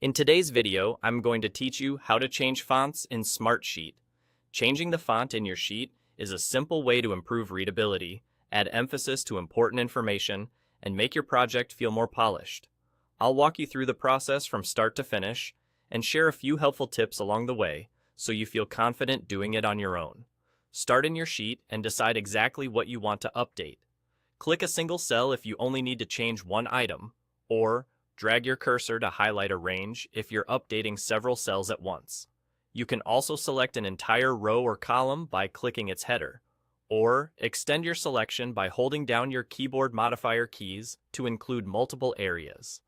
In today's video, I'm going to teach you how to change fonts in Smartsheet. Changing the font in your sheet is a simple way to improve readability, add emphasis to important information, and make your project feel more polished. I'll walk you through the process from start to finish and share a few helpful tips along the way so you feel confident doing it on your own. Start in your sheet and decide exactly what you want to update. Click a single cell if you only need to change one item, or drag your cursor to highlight a range if you're updating several cells at once. You can also select an entire row or column by clicking its header, or extend your selection by holding down your keyboard modifier keys to include multiple areas.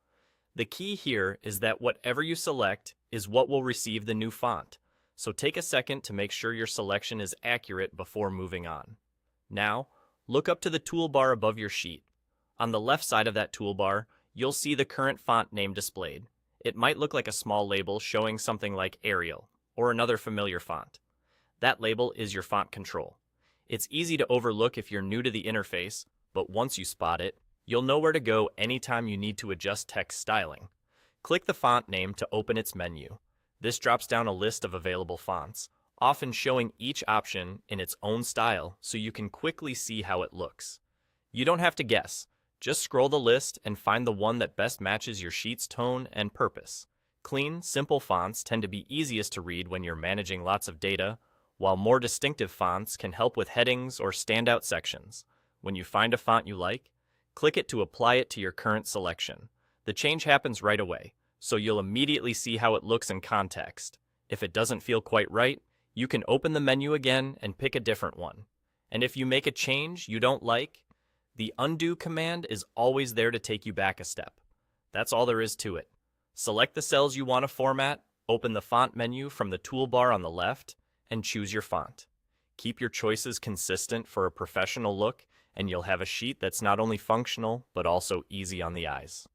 The key here is that whatever you select is what will receive the new font, so take a second to make sure your selection is accurate before moving on. Now, look up to the toolbar above your sheet. On the left side of that toolbar, you'll see the current font name displayed. It might look like a small label showing something like Arial or another familiar font. That label is your font control. It's easy to overlook if you're new to the interface, but once you spot it, you'll know where to go anytime you need to adjust text styling. Click the font name to open its menu. This drops down a list of available fonts, often showing each option in its own style so you can quickly see how it looks. You don't have to guess. Just scroll the list and find the one that best matches your sheet's tone and purpose. Clean, simple fonts tend to be easiest to read when you're managing lots of data, while more distinctive fonts can help with headings or standout sections. When you find a font you like, click it to apply it to your current selection. The change happens right away, so you'll immediately see how it looks in context. If it doesn't feel quite right, you can open the menu again and pick a different one. And if you make a change you don't like, the undo command is always there to take you back a step. That's all there is to it. Select the cells you want to format, open the font menu from the toolbar on the left, and choose your font. Keep your choices consistent for a professional look, and you'll have a sheet that's not only functional, but also easy on the eyes.